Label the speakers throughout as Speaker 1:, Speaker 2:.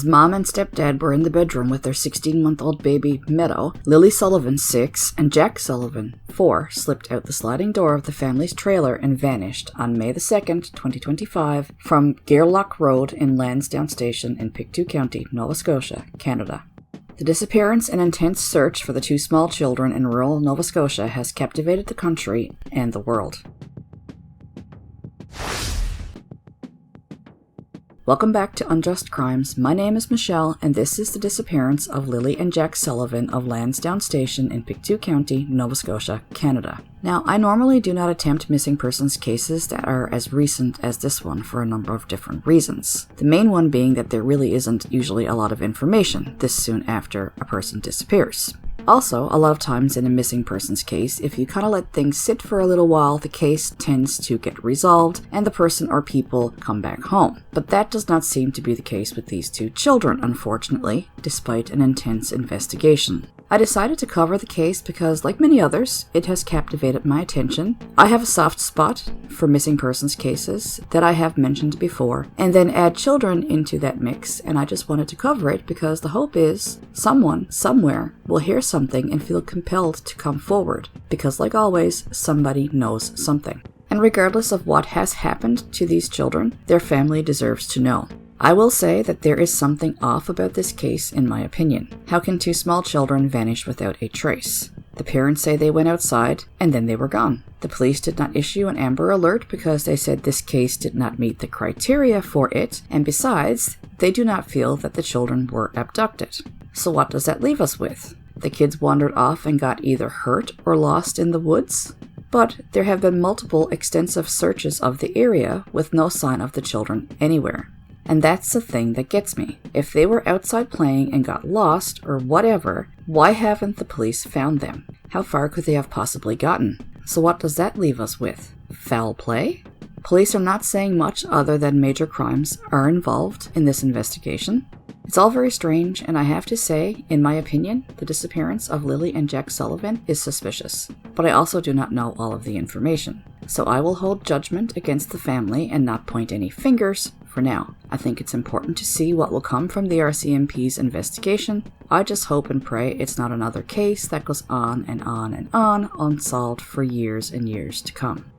Speaker 1: mom and stepdad were in the bedroom with their 16-month-old baby, Meadow, Lilly Sullivan, 6, and Jack Sullivan, 4, slipped out the sliding door of the family's trailer and vanished on May the 2nd, 2025, from Gairloch Road in Lansdowne Station in Pictou County, Nova Scotia, Canada. The disappearance and intense search for the 2 small children in rural Nova Scotia has captivated the country and the world. Welcome back to Unjust Crimes. My name is Michelle, and this is the disappearance of Lilly and Jack Sullivan of Lansdowne Station in Pictou County, Nova Scotia, Canada. Now, I normally do not attempt missing persons cases that are as recent as this one for a number of different reasons. The main one being that there really isn't usually a lot of information this soon after a person disappears. Also, a lot of times in a missing persons case, if you kind of let things sit for a little while, the case tends to get resolved and the person or people come back home. But that does not seem to be the case with these 2 children, unfortunately, despite an intense investigation. I decided to cover the case because, like many others, it has captivated my attention. I have a soft spot for missing persons cases that I have mentioned before, and then add children into that mix, and I just wanted to cover it because the hope is someone, somewhere, will hear something and feel compelled to come forward, because like always, somebody knows something. And regardless of what has happened to these children, their family deserves to know. I will say that there is something off about this case in my opinion. How can 2 small children vanish without a trace? The parents say they went outside and then they were gone. The police did not issue an Amber Alert because they said this case did not meet the criteria for it, and besides, they do not feel that the children were abducted. So what does that leave us with? The kids wandered off and got either hurt or lost in the woods? But there have been multiple extensive searches of the area with no sign of the children anywhere. And that's the thing that gets me. If they were outside playing and got lost, or whatever, why haven't the police found them? How far could they have possibly gotten? So what does that leave us with? Foul play? Police are not saying much other than major crimes are involved in this investigation. It's all very strange, and I have to say, in my opinion, the disappearance of Lilly and Jack Sullivan is suspicious. But I also do not know all of the information. So I will hold judgment against the family and not point any fingers for now. I think it's important to see what will come from the RCMP's investigation. I just hope and pray it's not another case that goes on and on and on, unsolved for years and years to come.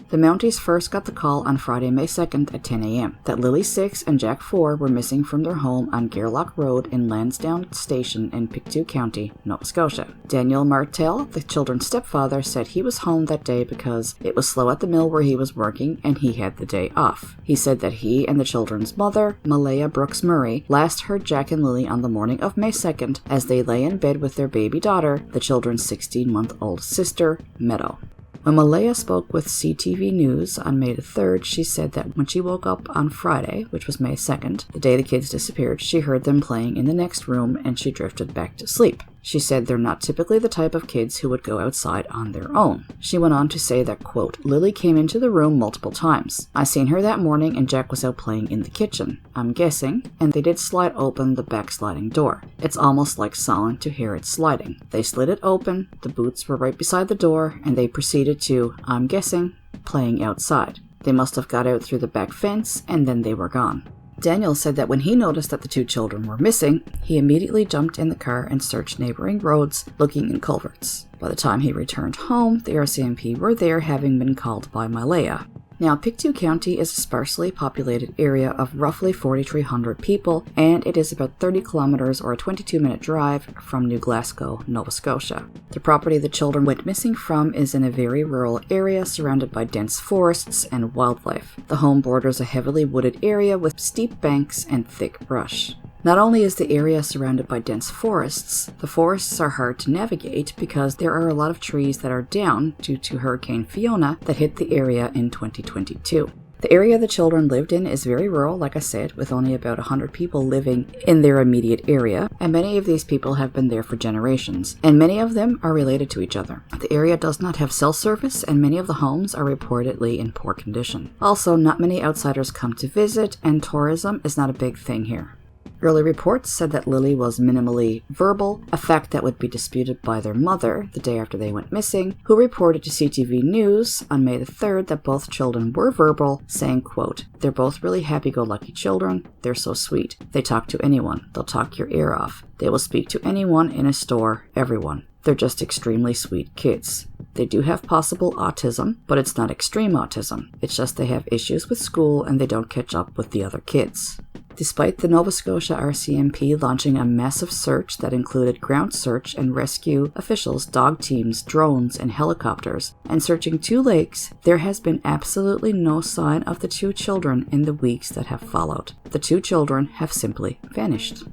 Speaker 1: The Mounties first got the call on Friday, May 2nd at 10 a.m. that Lilly 6 and Jack 4 were missing from their home on Gairloch Road in Lansdowne Station in Pictou County, Nova Scotia. Daniel Martel, the children's stepfather, said he was home that day because it was slow at the mill where he was working and he had the day off. He said that he and the children's mother, Malaya Brooks Murray, last heard Jack and Lilly on the morning of May 2nd as they lay in bed with their baby daughter, the children's 16-month-old sister, Meadow. When Malaya spoke with CTV News on May the 3rd, she said that when she woke up on Friday, which was May 2nd, the day the kids disappeared, she heard them playing in the next room and she drifted back to sleep. She said they're not typically the type of kids who would go outside on their own. She went on to say that, quote, Lilly came into the room multiple times. I seen her that morning and Jack was out playing in the kitchen, I'm guessing, and they did slide open the back sliding door. It's almost like sound to hear it sliding. They slid it open, the boots were right beside the door, and they proceeded to, I'm guessing, playing outside. They must have got out through the back fence and then they were gone. Daniel said that when he noticed that the 2 children were missing, he immediately jumped in the car and searched neighboring roads, looking in culverts. By the time he returned home, the RCMP were there, having been called by Malaya. Now, Pictou County is a sparsely populated area of roughly 4,300 people, and it is about 30 kilometers or a 22-minute drive from New Glasgow, Nova Scotia. The property the children went missing from is in a very rural area surrounded by dense forests and wildlife. The home borders a heavily wooded area with steep banks and thick brush. Not only is the area surrounded by dense forests, the forests are hard to navigate because there are a lot of trees that are down due to Hurricane Fiona that hit the area in 2022. The area the children lived in is very rural, like I said, with only about 100 people living in their immediate area, and many of these people have been there for generations, and many of them are related to each other. The area does not have cell service, and many of the homes are reportedly in poor condition. Also, not many outsiders come to visit, and tourism is not a big thing here. Early reports said that Lilly was minimally verbal, a fact that would be disputed by their mother the day after they went missing, who reported to CTV News on May the 3rd that both children were verbal, saying, quote, "They're both really happy-go-lucky children. They're so sweet. They talk to anyone. They'll talk your ear off. They will speak to anyone in a store, everyone. They're just extremely sweet kids. They do have possible autism, but it's not extreme autism. It's just they have issues with school and they don't catch up with the other kids." Despite the Nova Scotia RCMP launching a massive search that included ground search and rescue officials, dog teams, drones, and helicopters, and searching 2 lakes, there has been absolutely no sign of the 2 children in the weeks that have followed. The 2 children have simply vanished.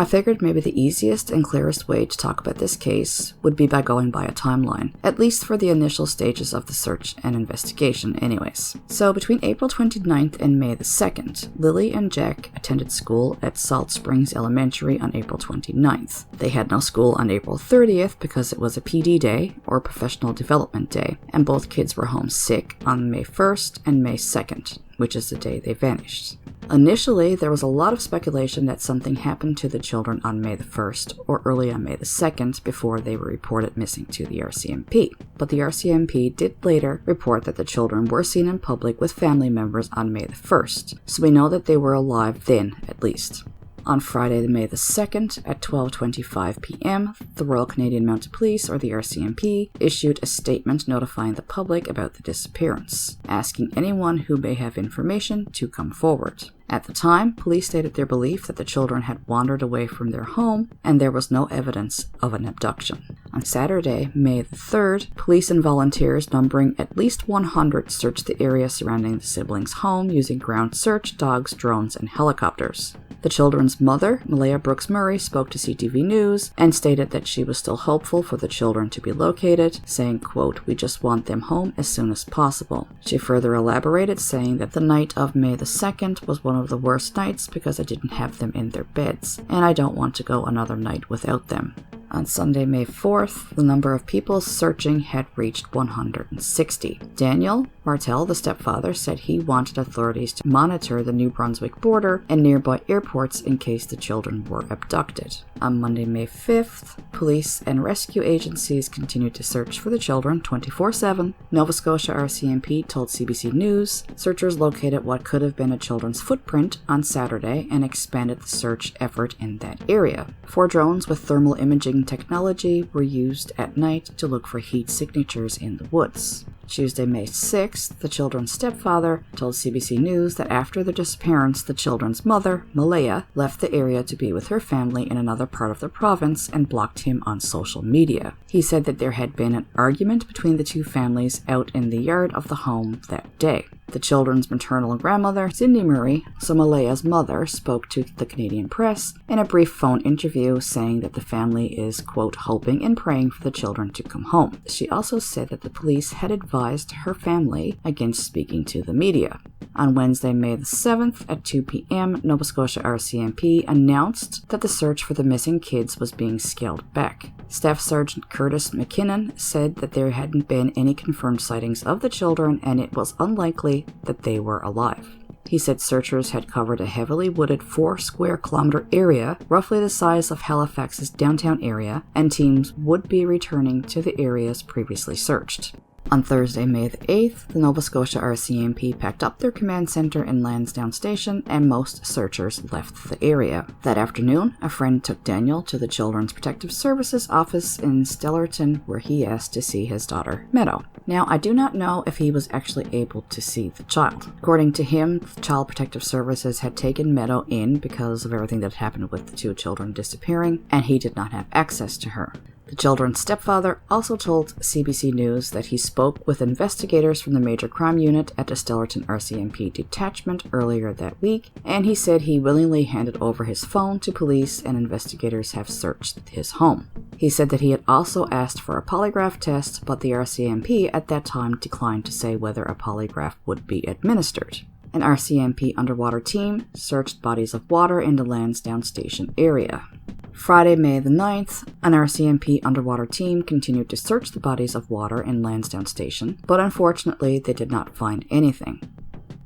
Speaker 1: I figured maybe the easiest and clearest way to talk about this case would be by going by a timeline, at least for the initial stages of the search and investigation anyways. So between April 29th and May the 2nd, Lilly and Jack attended school at Salt Springs Elementary on April 29th. They had no school on April 30th because it was a PD day, or Professional Development Day, and both kids were home sick on May 1st and May 2nd, which is the day they vanished. Initially, there was a lot of speculation that something happened to the children on May the 1st or early on May the 2nd before they were reported missing to the RCMP. But the RCMP did later report that the children were seen in public with family members on May the 1st, so we know that they were alive then, at least. On Friday, May the 2nd, at 12:25 p.m., the Royal Canadian Mounted Police, or the RCMP, issued a statement notifying the public about the disappearance, asking anyone who may have information to come forward. At the time, police stated their belief that the children had wandered away from their home and there was no evidence of an abduction. On Saturday, May the 3rd, police and volunteers numbering at least 100 searched the area surrounding the siblings' home using ground search, dogs, drones, and helicopters. The children's mother, Malaya Brooks Murray, spoke to CTV News and stated that she was still hopeful for the children to be located, saying, quote, "We just want them home as soon as possible." She further elaborated, saying that the night of May the 2nd was one of the worst nights because I didn't have them in their beds, and I don't want to go another night without them. On Sunday, May 4th, the number of people searching had reached 160. Daniel Martel, the stepfather, said he wanted authorities to monitor the New Brunswick border and nearby airports in case the children were abducted. On Monday, May 5th, police and rescue agencies continued to search for the children 24/7. Nova Scotia RCMP told CBC News searchers located what could have been a children's footprint on Saturday and expanded the search effort in that area. 4 drones with thermal imaging technology were used at night to look for heat signatures in the woods. Tuesday, May 6th, the children's stepfather told CBC News that after the disappearance, the children's mother, Malaya, left the area to be with her family in another part of the province and blocked him on social media. He said that there had been an argument between the 2 families out in the yard of the home that day. The children's maternal grandmother, Cindy Murray, so Malaya's mother, spoke to the Canadian press in a brief phone interview saying that the family is, quote, hoping and praying for the children to come home. She also said that the police had advised her family against speaking to the media. On Wednesday, May the 7th, at 2 p.m., Nova Scotia RCMP announced that the search for the missing kids was being scaled back. Staff Sergeant Curtis McKinnon said that there hadn't been any confirmed sightings of the children and it was unlikely that they were alive. He said searchers had covered a heavily wooded 4-square-kilometer area, roughly the size of Halifax's downtown area, and teams would be returning to the areas previously searched. On Thursday, May the 8th, the Nova Scotia RCMP packed up their command center in Lansdowne Station and most searchers left the area. That afternoon, a friend took Daniel to the Children's Protective Services office in Stellarton where he asked to see his daughter, Meadow. Now, I do not know if he was actually able to see the child. According to him, Child Protective Services had taken Meadow in because of everything that happened with the 2 children disappearing, and he did not have access to her. The children's stepfather also told CBC News that he spoke with investigators from the Major Crime Unit at the Stellarton RCMP detachment earlier that week, and he said he willingly handed over his phone to police and investigators have searched his home. He said that he had also asked for a polygraph test, but the RCMP at that time declined to say whether a polygraph would be administered. An RCMP underwater team searched bodies of water in the Lansdowne Station area. Friday, May the 9th, an RCMP underwater team continued to search the bodies of water in Lansdowne Station, but unfortunately they did not find anything.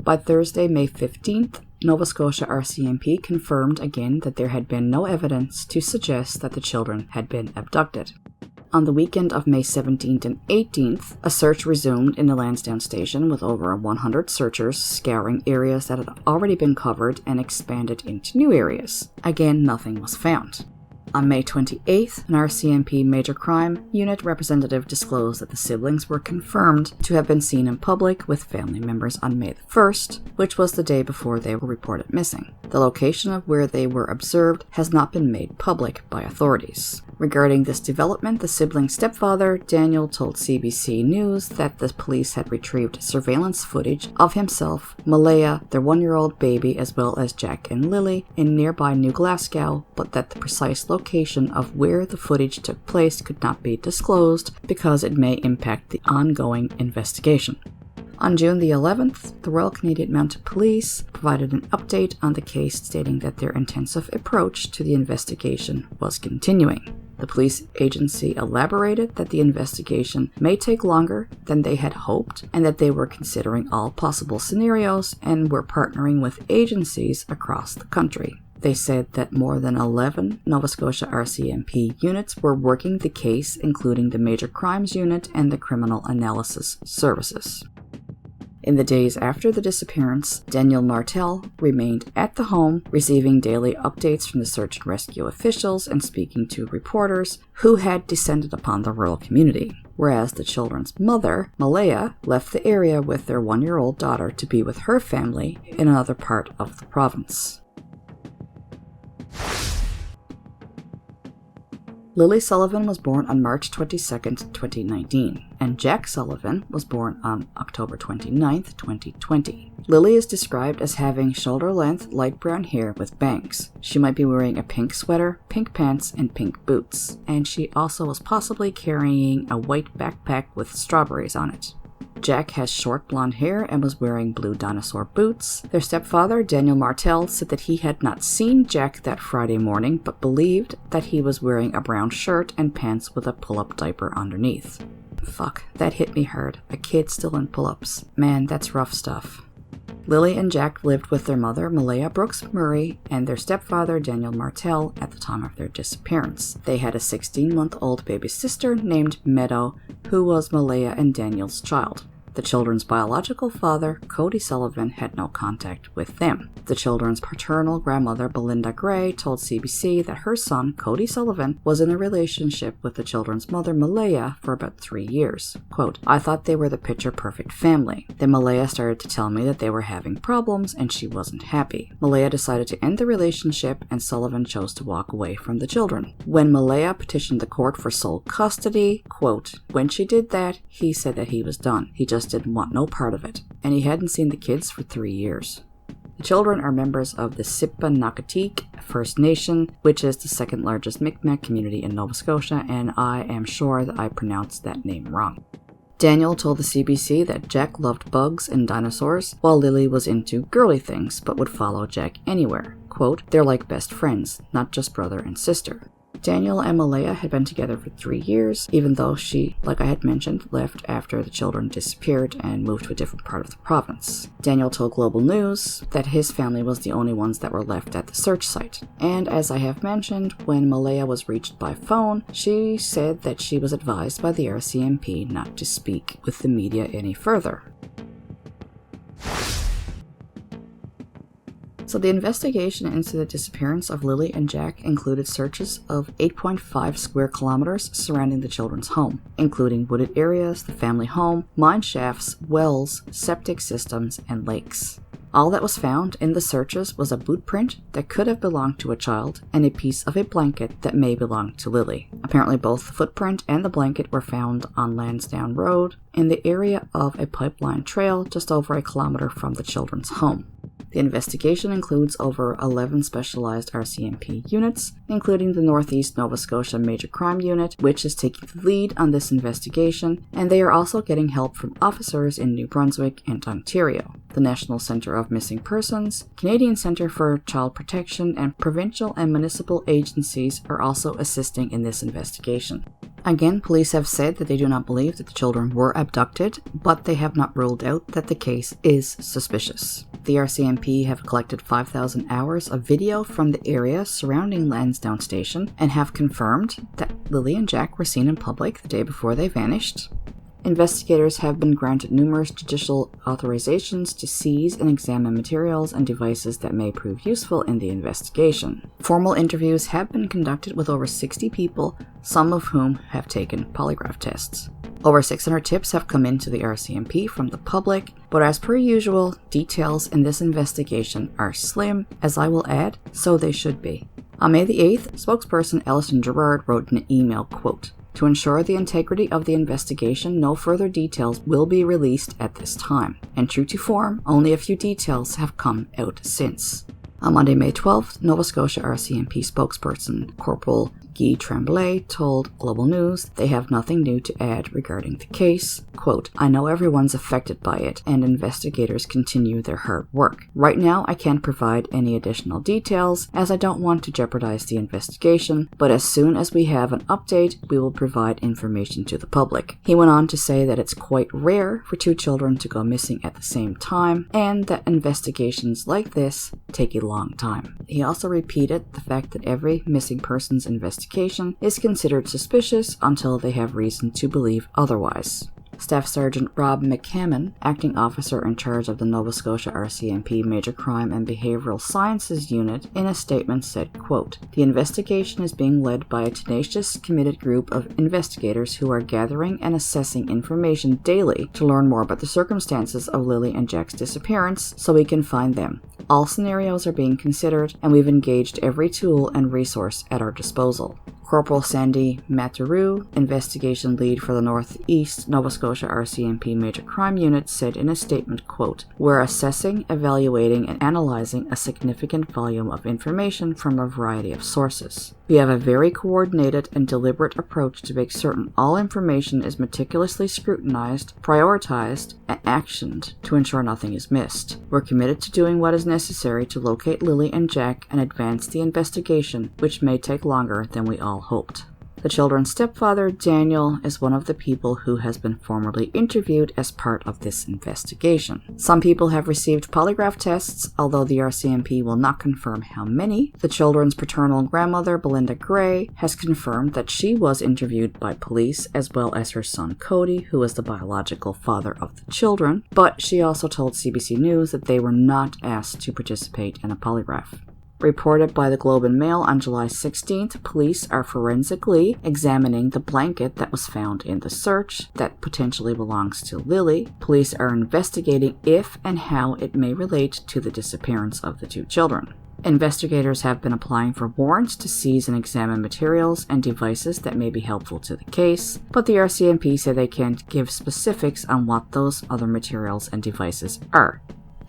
Speaker 1: By Thursday, May 15th, Nova Scotia RCMP confirmed again that there had been no evidence to suggest that the children had been abducted. On the weekend of May 17th and 18th, a search resumed in the Lansdowne Station with over 100 searchers scouring areas that had already been covered and expanded into new areas. Again, nothing was found. On May 28th, an RCMP Major Crime Unit representative disclosed that the siblings were confirmed to have been seen in public with family members on May 1st, which was the day before they were reported missing. The location of where they were observed has not been made public by authorities. Regarding this development, the siblings' stepfather, Daniel, told CBC News that the police had retrieved surveillance footage of himself, Malaya, their 1-year-old baby, as well as Jack and Lilly in nearby New Glasgow, but that the precise location of where the footage took place could not be disclosed because it may impact the ongoing investigation. On June the 11th, the Royal Canadian Mounted Police provided an update on the case stating that their intensive approach to the investigation was continuing. The police agency elaborated that the investigation may take longer than they had hoped and that they were considering all possible scenarios and were partnering with agencies across the country. They said that more than 11 Nova Scotia RCMP units were working the case, including the Major Crimes Unit and the Criminal Analysis Services. In the days after the disappearance, Daniel Martel remained at the home, receiving daily updates from the search and rescue officials and speaking to reporters who had descended upon the rural community, whereas the children's mother, Malaya, left the area with their 1-year-old daughter to be with her family in another part of the province. Lilly Sullivan was born on March 22, 2019, and Jack Sullivan was born on October 29, 2020. Lilly is described as having shoulder-length light brown hair with bangs. She might be wearing a pink sweater, pink pants, and pink boots, and she also was possibly carrying a white backpack with strawberries on it. Jack has short blonde hair and was wearing blue dinosaur boots. Their stepfather, Daniel Martel, said that he had not seen Jack that Friday morning, but believed that he was wearing a brown shirt and pants with a pull-up diaper underneath. Fuck, that hit me hard. A kid still in pull-ups. Man, that's rough stuff. Lilly and Jack lived with their mother, Malaya Brooks Murray, and their stepfather, Daniel Martel, at the time of their disappearance. They had a 16-month-old baby sister named Meadow, who was Malaya and Daniel's child. The children's biological father, Cody Sullivan, had no contact with them. The children's paternal grandmother, Belinda Gray, told CBC that her son, Cody Sullivan, was in a relationship with the children's mother, Malaya, for about 3 years. Quote, "I thought they were the picture-perfect family. Then Malaya started to tell me that they were having problems and she wasn't happy. Malaya decided to end the relationship and Sullivan chose to walk away from the children. When Malaya petitioned the court for sole custody, quote, when she did that, he said that he was done. He just didn't want no part of it. And he hadn't seen the kids for 3 years. The children are members of the Sipa-Nakatik First Nation, which is the second largest Mi'kmaq community in Nova Scotia, and I am sure that I pronounced that name wrong. Daniel told the CBC that Jack loved bugs and dinosaurs, while Lilly was into girly things, but would follow Jack anywhere. Quote, "They're like best friends, not just brother and sister." Daniel and Malaya had been together for 3 years, even though she, like I had mentioned, left after the children disappeared and moved to a different part of the province. Daniel told Global News that his family was the only ones that were left at the search site. And as I have mentioned, when Malaya was reached by phone, she said that she was advised by the RCMP not to speak with the media any further. So the investigation into the disappearance of Lilly and Jack included searches of 8.5 square kilometers surrounding the children's home, including wooded areas, the family home, mine shafts, wells, septic systems, and lakes. All that was found in the searches was a boot print that could have belonged to a child and a piece of a blanket that may belong to Lilly. Apparently both the footprint and the blanket were found on Lansdowne Road in the area of a pipeline trail just over a kilometer from the children's home. The investigation includes over 11 specialized RCMP units, including the Northeast Nova Scotia Major Crime Unit, which is taking the lead on this investigation, and they are also getting help from officers in New Brunswick and Ontario. The National Centre of Missing Persons, Canadian Centre for Child Protection, and provincial and municipal agencies are also assisting in this investigation. Again, police have said that they do not believe that the children were abducted, but they have not ruled out that the case is suspicious. The RCMP have collected 5,000 hours of video from the area surrounding Lansdowne Station and have confirmed that Lilly and Jack were seen in public the day before they vanished. Investigators have been granted numerous judicial authorizations to seize and examine materials and devices that may prove useful in the investigation. Formal interviews have been conducted with over 60 people, some of whom have taken polygraph tests. Over 600 tips have come into the RCMP from the public, but as per usual, details in this investigation are slim, as I will add, so they should be. On May the 8th, spokesperson Alison Gerard wrote in an email, quote, "To ensure the integrity of the investigation, no further details will be released at this time. And true to form, only a few details have come out since." On Monday, May 12th, Nova Scotia RCMP spokesperson Corporal Guy Tremblay told Global News they have nothing new to add regarding the case. Quote, "I know everyone's affected by it, and investigators continue their hard work. Right now, I can't provide any additional details, as I don't want to jeopardize the investigation, but as soon as we have an update, we will provide information to the public." He went on to say that it's quite rare for two children to go missing at the same time, and that investigations like this take a long time. He also repeated the fact that every missing persons investigation is considered suspicious until they have reason to believe otherwise. Staff Sergeant Rob McCammon, acting officer in charge of the Nova Scotia RCMP Major Crime and Behavioral Sciences Unit, in a statement said, quote, "The investigation is being led by a tenacious, committed group of investigators who are gathering and assessing information daily to learn more about the circumstances of Lilly and Jack's disappearance so we can find them. All scenarios are being considered, and we've engaged every tool and resource at our disposal." Corporal Sandy Mataru, investigation lead for the Northeast Nova Scotia RCMP Major Crime Unit, said in a statement, quote, "We're assessing, evaluating, and analyzing a significant volume of information from a variety of sources. We have a very coordinated and deliberate approach to make certain all information is meticulously scrutinized, prioritized, and actioned to ensure nothing is missed. We're committed to doing what is necessary to locate Lilly and Jack and advance the investigation, which may take longer than we all hoped." The children's stepfather, Daniel, is one of the people who has been formally interviewed as part of this investigation. Some people have received polygraph tests, although the RCMP will not confirm how many. The children's paternal grandmother, Belinda Gray, has confirmed that she was interviewed by police, as well as her son Cody, who is the biological father of the children, but she also told CBC News that they were not asked to participate in a polygraph. Reported by the Globe and Mail on July 16th, police are forensically examining the blanket that was found in the search that potentially belongs to Lilly. Police are investigating if and how it may relate to the disappearance of the two children. Investigators have been applying for warrants to seize and examine materials and devices that may be helpful to the case, but the RCMP say they can't give specifics on what those other materials and devices are.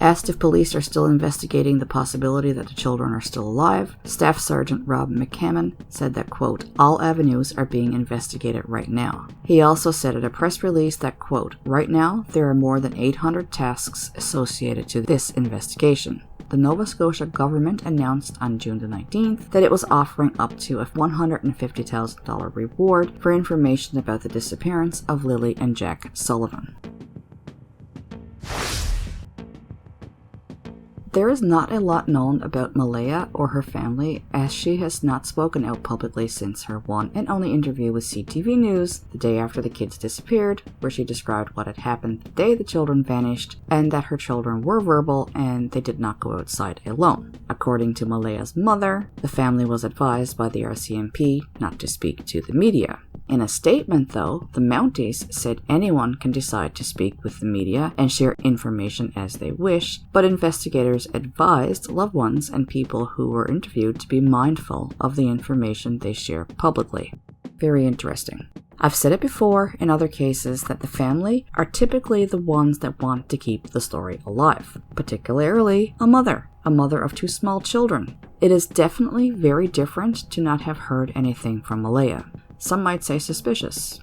Speaker 1: Asked if police are still investigating the possibility that the children are still alive, Staff Sergeant Rob McCammon said that, quote, "All avenues are being investigated right now." He also said in a press release that, quote, "Right now, there are more than 800 tasks associated to this investigation." The Nova Scotia government announced on June the 19th that it was offering up to a $150,000 reward for information about the disappearance of Lilly and Jack Sullivan. There is not a lot known about Malaya or her family, as she has not spoken out publicly since her one and only interview with CTV News the day after the kids disappeared, where she described what had happened the day the children vanished, and that her children were verbal and they did not go outside alone. According to Malaya's mother, the family was advised by the RCMP not to speak to the media. In a statement, though, the Mounties said anyone can decide to speak with the media and share information as they wish, but investigators advised loved ones and people who were interviewed to be mindful of the information they share publicly. Very interesting. I've said it before in other cases that the family are typically the ones that want to keep the story alive, particularly a mother of two small children. It is definitely very different to not have heard anything from Malaya. Some might say suspicious.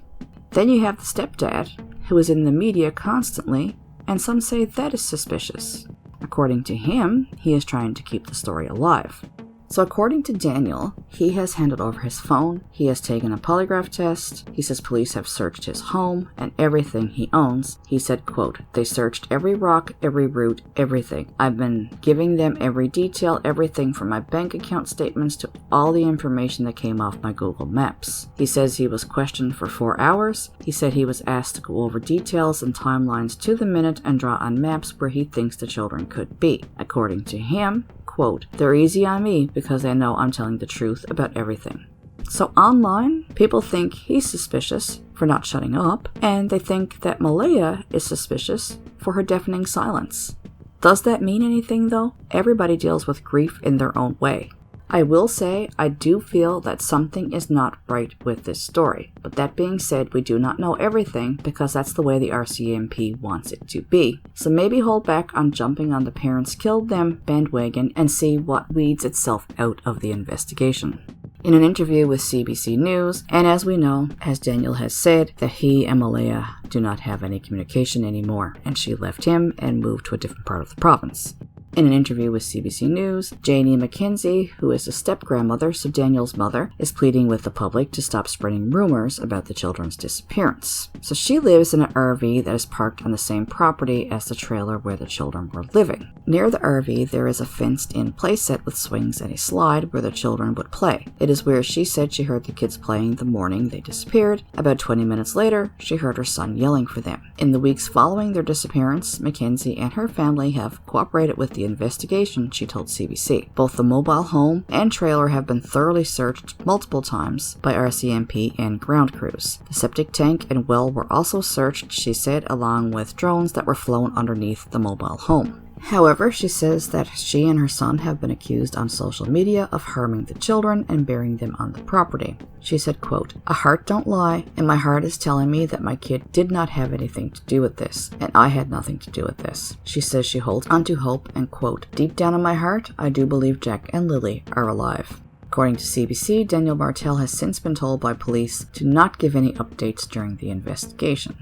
Speaker 1: Then you have the stepdad, who is in the media constantly, and some say that is suspicious. According to him, he is trying to keep the story alive. So according to Daniel, he has handed over his phone, he has taken a polygraph test, he says police have searched his home and everything he owns. He said, quote, "They searched every rock, every root, everything. I've been giving them every detail, everything from my bank account statements to all the information that came off my Google Maps." He says he was questioned for 4 hours. He said he was asked to go over details and timelines to the minute and draw on maps where he thinks the children could be. According to him, quote, "They're easy on me because they know I'm telling the truth about everything." So online, people think he's suspicious for not shutting up, and they think that Malaya is suspicious for her deafening silence. Does that mean anything though? Everybody deals with grief in their own way. I will say I do feel that something is not right with this story, but that being said, we do not know everything because that's the way the RCMP wants it to be. So maybe hold back on jumping on the parents killed them bandwagon and see what weeds itself out of the investigation. In an interview with CBC News, and as we know, as Daniel has said, that he and Malaya do not have any communication anymore, and she left him and moved to a different part of the province. In an interview with CBC News, Janie McKenzie, who is the step-grandmother, so Daniel's mother, is pleading with the public to stop spreading rumors about the children's disappearance. So she lives in an RV that is parked on the same property as the trailer where the children were living. Near the RV, there is a fenced-in playset with swings and a slide where the children would play. It is where she said she heard the kids playing the morning they disappeared. About 20 minutes later, she heard her son yelling for them. In the weeks following their disappearance, Mackenzie and her family have cooperated with the investigation, she told CBC. Both the mobile home and trailer have been thoroughly searched multiple times by RCMP and ground crews. The septic tank and well were also searched, she said, along with drones that were flown underneath the mobile home. However, she says that she and her son have been accused on social media of harming the children and burying them on the property. She said, quote, "A heart don't lie, and my heart is telling me that my kid did not have anything to do with this, and I had nothing to do with this." She says she holds onto hope and, quote, "Deep down in my heart, I do believe Jack and Lilly are alive." According to CBC, Daniel Martel has since been told by police to not give any updates during the investigation.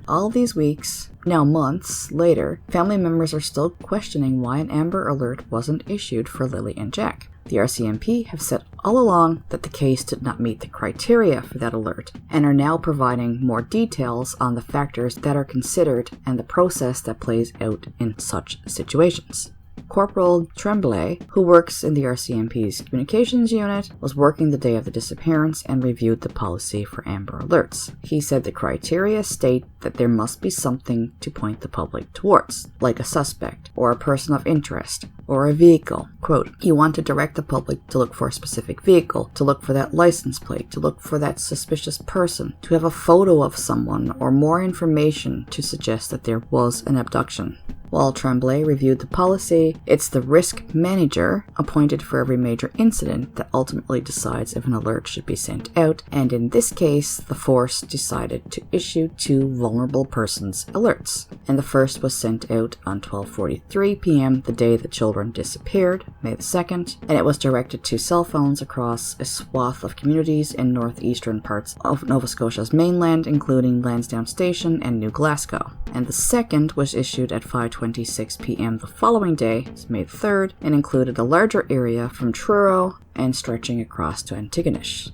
Speaker 1: All these weeks, now months later, family members are still questioning why an Amber Alert wasn't issued for Lilly and Jack. The RCMP have said all along that the case did not meet the criteria for that alert, and are now providing more details on the factors that are considered and the process that plays out in such situations. Corporal Tremblay, who works in the RCMP's communications unit, was working the day of the disappearance and reviewed the policy for Amber Alerts. He said the criteria state that there must be something to point the public towards, like a suspect, or a person of interest, or a vehicle. Quote, "You want to direct the public to look for a specific vehicle, to look for that license plate, to look for that suspicious person, to have a photo of someone or more information to suggest that there was an abduction." While Tremblay reviewed the policy, it's the risk manager appointed for every major incident that ultimately decides if an alert should be sent out, and in this case, the force decided to issue 2 vulnerable persons alerts. And the first was sent out on 12:43 p.m. the day the children disappeared, May the 2nd, and it was directed to cell phones across a swath of communities in northeastern parts of Nova Scotia's mainland, including Lansdowne Station and New Glasgow. And the second was issued at 5:26 p.m. the following day, May 3rd, and included a larger area from Truro and stretching across to Antigonish.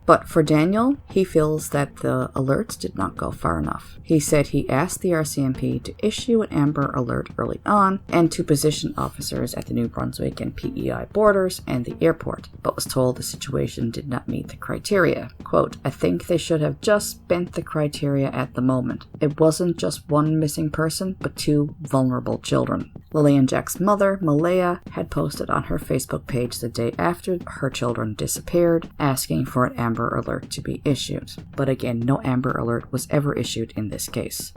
Speaker 1: But for Daniel, he feels that the alerts did not go far enough. He said he asked the RCMP to issue an Amber Alert early on and to position officers at the New Brunswick and PEI borders and the airport, but was told the situation did not meet the criteria. Quote, "I think they should have just bent the criteria at the moment. It wasn't just one missing person, but 2 vulnerable children." Lilly and Jack's mother, Malaya, had posted on her Facebook page the day after her children disappeared, asking for an Amber Alert to be issued. But again, no Amber Alert was ever issued in this case.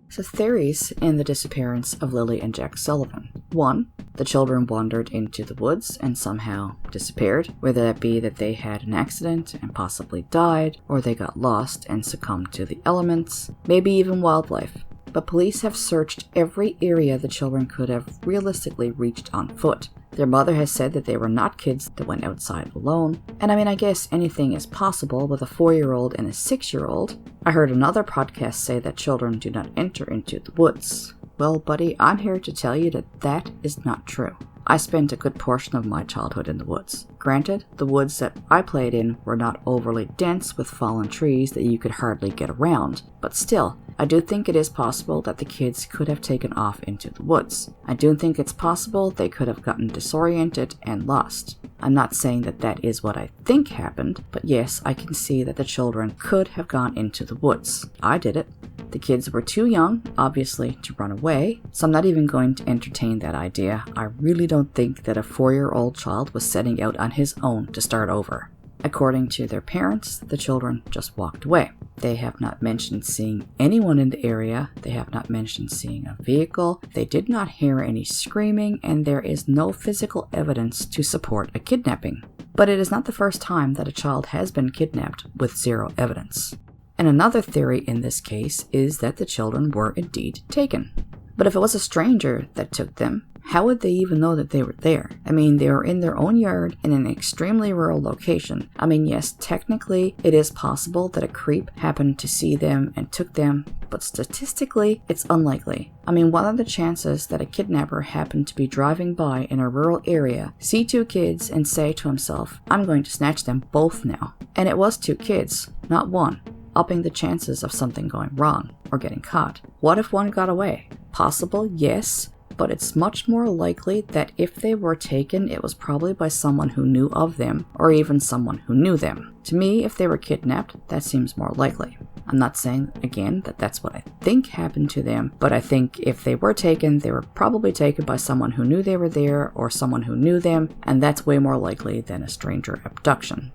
Speaker 1: So theories in the disappearance of Lilly and Jack Sullivan. 1. The children wandered into the woods and somehow disappeared, whether that be that they had an accident and possibly died, or they got lost and succumbed to the elements, maybe even wildlife. But police have searched every area the children could have realistically reached on foot. Their mother has said that they were not kids that went outside alone. And I guess anything is possible with a 4-year-old and a 6-year-old. I heard another podcast say that children do not enter into the woods. Well, buddy, I'm here to tell you that that is not true. I spent a good portion of my childhood in the woods. Granted, the woods that I played in were not overly dense with fallen trees that you could hardly get around, but still, I do think it is possible that the kids could have taken off into the woods. I do think it's possible they could have gotten disoriented and lost. I'm not saying that that is what I think happened, but yes, I can see that the children could have gone into the woods. I did it. The kids were too young, obviously, to run away, so I'm not even going to entertain that idea. I really don't think that a 4-year-old child was setting out on his own to start over. According to their parents, the children just walked away. They have not mentioned seeing anyone in the area. They have not mentioned seeing a vehicle. They did not hear any screaming, and there is no physical evidence to support a kidnapping. But it is not the first time that a child has been kidnapped with zero evidence. And another theory in this case is that the children were indeed taken. But if it was a stranger that took them, how would they even know that they were there? I mean, they were in their own yard in an extremely rural location. I mean, yes, technically it is possible that a creep happened to see them and took them, but statistically it's unlikely. I mean, what are the chances that a kidnapper happened to be driving by in a rural area, see 2 kids, and say to himself, I'm going to snatch them both now? And it was 2 kids, not 1. Upping the chances of something going wrong or getting caught. What if one got away? Possible, yes, but it's much more likely that if they were taken, it was probably by someone who knew of them or even someone who knew them. To me, if they were kidnapped, that seems more likely. I'm not saying, again, that that's what I think happened to them, but I think if they were taken, they were probably taken by someone who knew they were there or someone who knew them, and that's way more likely than a stranger abduction.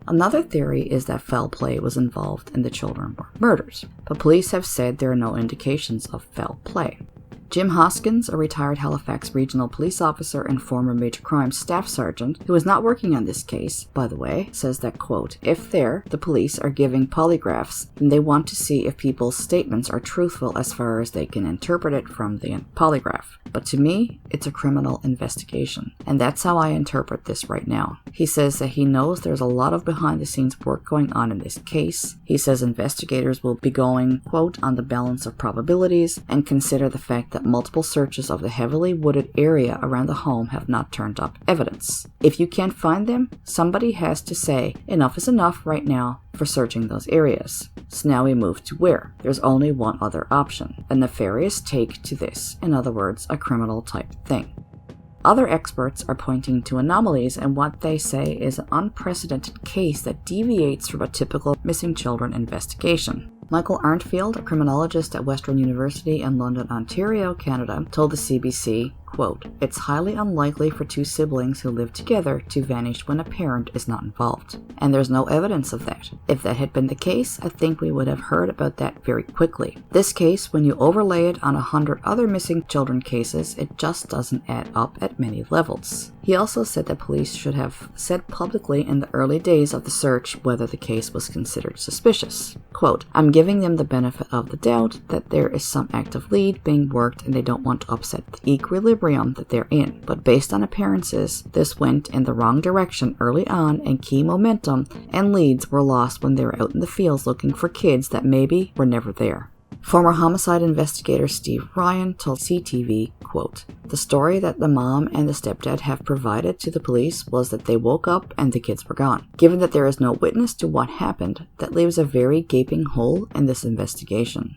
Speaker 1: Another theory is that foul play was involved and the children were murdered, but police have said there are no indications of foul play. Jim Hoskins, a retired Halifax regional police officer and former major crimes staff sergeant, who is not working on this case, by the way, says that, quote, if the police are giving polygraphs, then they want to see if people's statements are truthful as far as they can interpret it from the polygraph. But to me, it's a criminal investigation, and that's how I interpret this right now. He says that he knows there's a lot of behind-the-scenes work going on in this case. He says investigators will be going, quote, on the balance of probabilities and consider the fact that multiple searches of the heavily wooded area around the home have not turned up evidence. If you can't find them, somebody has to say enough is enough right now for searching those areas. So now we move to where there's only one other option, a nefarious take to this, in other words, a criminal type thing. Other experts are pointing to anomalies and what they say is an unprecedented case that deviates from a typical missing children investigation. Michael Arntfield, a criminologist at Western University in London, Ontario, Canada, told the CBC, quote, it's highly unlikely for 2 siblings who live together to vanish when a parent is not involved. And there's no evidence of that. If that had been the case, I think we would have heard about that very quickly. This case, when you overlay it on 100 other missing children cases, it just doesn't add up at many levels. He also said that police should have said publicly in the early days of the search whether the case was considered suspicious. Quote, I'm giving them the benefit of the doubt that there is some active lead being worked and they don't want to upset the equilibrium that they're in, but based on appearances, this went in the wrong direction early on and key momentum and leads were lost when they were out in the fields looking for kids that maybe were never there. Former homicide investigator Steve Ryan told CTV, quote, the story that the mom and the stepdad have provided to the police was that they woke up and the kids were gone. Given that there is no witness to what happened, that leaves a very gaping hole in this investigation.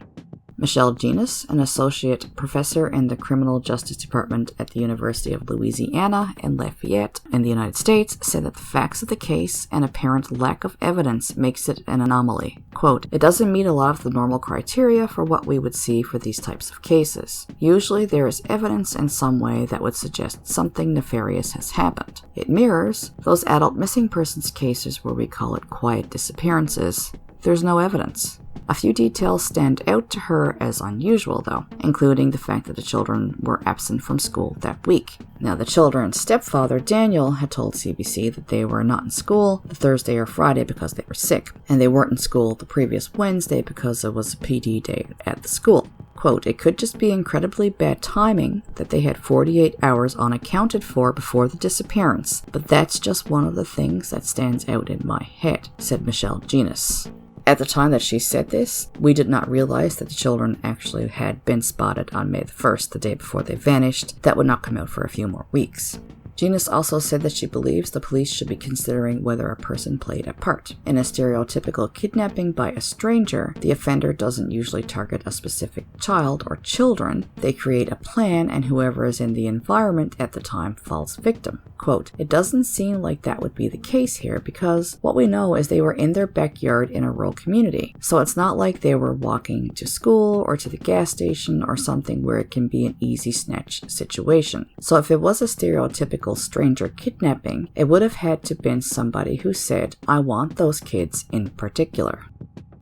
Speaker 1: Michelle Genus, an associate professor in the Criminal Justice Department at the University of Louisiana in Lafayette in the United States, said that the facts of the case and apparent lack of evidence makes it an anomaly. Quote, it doesn't meet a lot of the normal criteria for what we would see for these types of cases. Usually there is evidence in some way that would suggest something nefarious has happened. It mirrors those adult missing persons cases where we call it quiet disappearances. There's no evidence. A few details stand out to her as unusual, though, including the fact that the children were absent from school that week. Now, the children's stepfather, Daniel, had told CBC that they were not in school the Thursday or Friday because they were sick, and they weren't in school the previous Wednesday because it was a PD day at the school. Quote, it could just be incredibly bad timing that they had 48 hours unaccounted for before the disappearance, but that's just one of the things that stands out in my head, said Michelle Genus. At the time that she said this, we did not realize that the children actually had been spotted on May the 1st, the day before they vanished. That would not come out for a few more weeks. Genius also said that she believes the police should be considering whether a person played a part. In a stereotypical kidnapping by a stranger, the offender doesn't usually target a specific child or children. They create a plan and whoever is in the environment at the time falls victim. Quote, "It doesn't seem like that would be the case here because what we know is they were in their backyard in a rural community. So it's not like they were walking to school or to the gas station or something where it can be an easy snatch situation. So if it was a stereotypical stranger kidnapping, it would have had to been somebody who said, 'I want those kids in particular.'"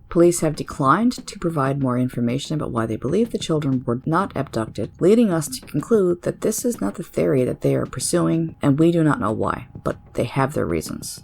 Speaker 1: Police have declined to provide more information about why they believe the children were not abducted, leading us to conclude that this is not the theory that they are pursuing, and we do not know why, but they have their reasons.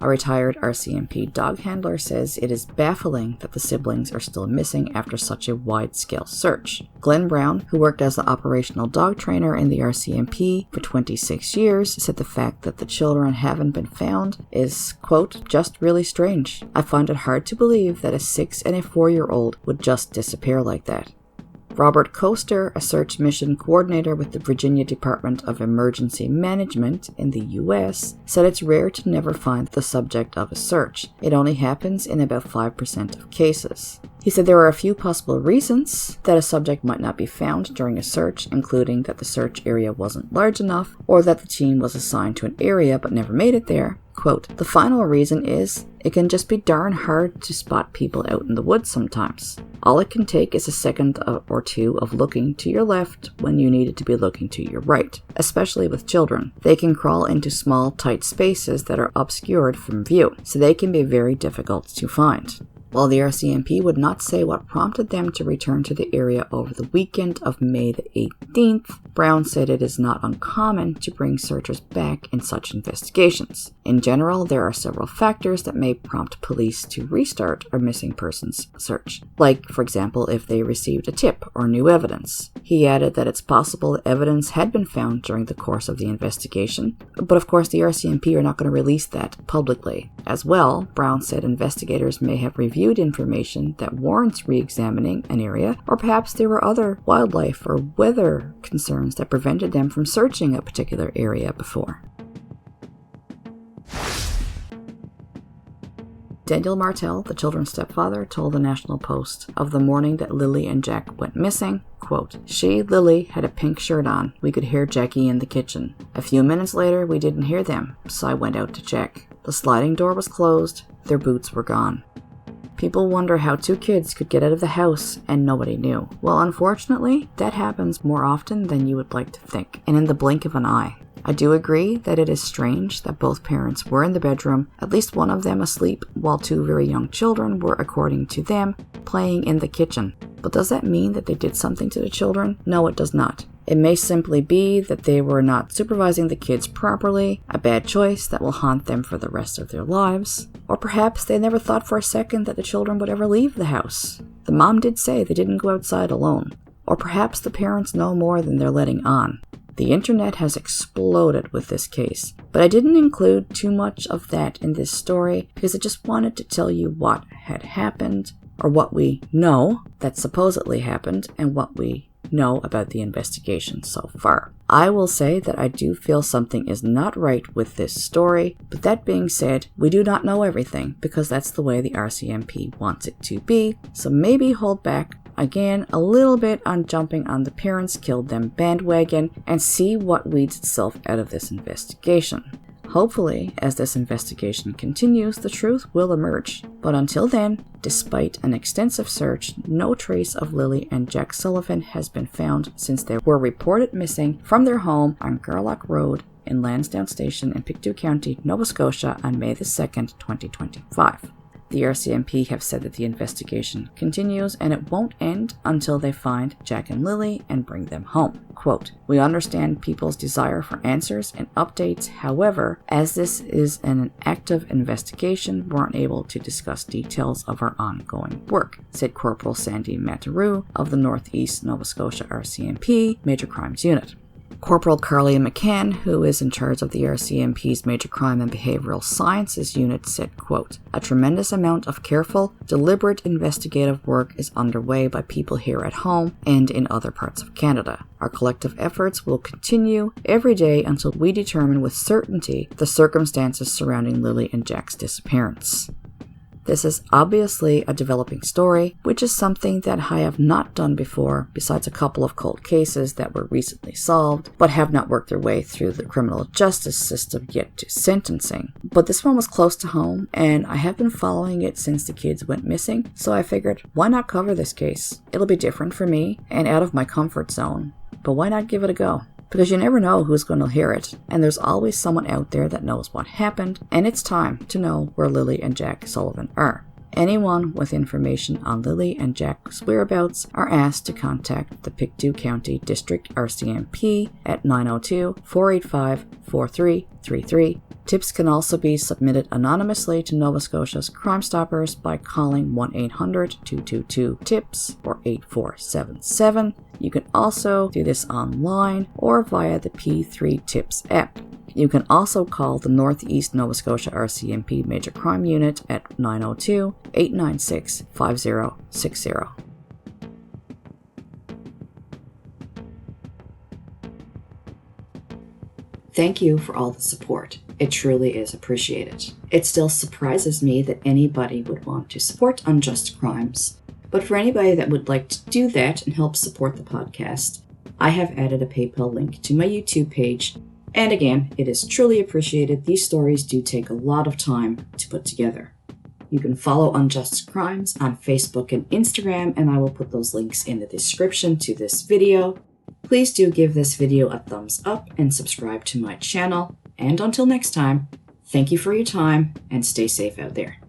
Speaker 1: A retired RCMP dog handler says it is baffling that the siblings are still missing after such a wide-scale search. Glenn Brown, who worked as the operational dog trainer in the RCMP for 26 years, said the fact that the children haven't been found is, quote, "just really strange. I find it hard to believe that a 6 and a 4-year-old would just disappear like that." Robert Coaster, a search mission coordinator with the Virginia Department of Emergency Management in the U.S., said it's rare to never find the subject of a search. It only happens in about 5% of cases. He said there are a few possible reasons that a subject might not be found during a search, including that the search area wasn't large enough or that the team was assigned to an area but never made it there. Quote, "The final reason is it can just be darn hard to spot people out in the woods sometimes. All it can take is a second or two of looking to your left when you needed to be looking to your right, especially with children. They can crawl into small, tight spaces that are obscured from view, so they can be very difficult to find." While the RCMP would not say what prompted them to return to the area over the weekend of May the 18th, Brown said it is not uncommon to bring searchers back in such investigations. In general, there are several factors that may prompt police to restart a missing persons search, like, for example, if they received a tip or new evidence. He added that it's possible that evidence had been found during the course of the investigation, but of course the RCMP are not going to release that publicly. As well, Brown said investigators may have reviewed information that warrants re-examining an area, or perhaps there were other wildlife or weather concerns that prevented them from searching a particular area before. Daniel Martell, the children's stepfather, told the National Post of the morning that Lilly and Jack went missing, quote, "She, Lilly, had a pink shirt on. We could hear Jackie in the kitchen. A few minutes later, we didn't hear them, so I went out to check. The sliding door was closed. Their boots were gone." People wonder how 2 kids could get out of the house and nobody knew. Well, unfortunately, that happens more often than you would like to think, and in the blink of an eye. I do agree that it is strange that both parents were in the bedroom, at least one of them asleep, while 2 very young children were, according to them, playing in the kitchen. But does that mean that they did something to the children? No, it does not. It may simply be that they were not supervising the kids properly, a bad choice that will haunt them for the rest of their lives. Or perhaps they never thought for a second that the children would ever leave the house. The mom did say they didn't go outside alone. Or perhaps the parents know more than they're letting on. The internet has exploded with this case, but I didn't include too much of that in this story because I just wanted to tell you what had happened, or what we know that supposedly happened, and what we know about the investigation so far. I will say that I do feel something is not right with this story, but that being said, we do not know everything because that's the way the RCMP wants it to be, so maybe hold back again a little bit on jumping on the parents killed them bandwagon and see what weeds itself out of this investigation. Hopefully, as this investigation continues, the truth will emerge. But until then, despite an extensive search, no trace of Lilly and Jack Sullivan has been found since they were reported missing from their home on Gairloch Road in Lansdowne Station in Pictou County, Nova Scotia on May the 2nd, 2025. The RCMP have said that the investigation continues and it won't end until they find Jack and Lilly and bring them home. Quote, "We understand people's desire for answers and updates. However, as this is an active investigation, we aren't able to discuss details of our ongoing work," said Corporal Sandy Mataru of the Northeast Nova Scotia RCMP Major Crimes Unit. Corporal Carly McCann, who is in charge of the RCMP's Major Crime and Behavioral Sciences Unit, said, quote, "A tremendous amount of careful, deliberate investigative work is underway by people here at home and in other parts of Canada. Our collective efforts will continue every day until we determine with certainty the circumstances surrounding Lilly and Jack's disappearance." This is obviously a developing story, which is something that I have not done before, besides a couple of cold cases that were recently solved, but have not worked their way through the criminal justice system yet to sentencing. But this one was close to home, and I have been following it since the kids went missing, so I figured, why not cover this case? It'll be different for me, and out of my comfort zone, but why not give it a go? Because you never know who's going to hear it, and there's always someone out there that knows what happened, and it's time to know where Lilly and Jack Sullivan are. Anyone with information on Lilly and Jack's whereabouts are asked to contact the Pictou County District RCMP at 902-485-4333. Tips can also be submitted anonymously to Nova Scotia's Crime Stoppers by calling 1-800-222-TIPS or 8477. You can also do this online or via the P3 Tips app. You can also call the Northeast Nova Scotia RCMP Major Crime Unit at 902-896-5060. Thank you for all the support. It truly is appreciated. It still surprises me that anybody would want to support Unjust Crimes. But for anybody that would like to do that and help support the podcast, I have added a PayPal link to my YouTube page. And again, it is truly appreciated. These stories do take a lot of time to put together. You can follow Unjust Crimes on Facebook and Instagram, and I will put those links in the description to this video. Please do give this video a thumbs up and subscribe to my channel. And until next time, thank you for your time and stay safe out there.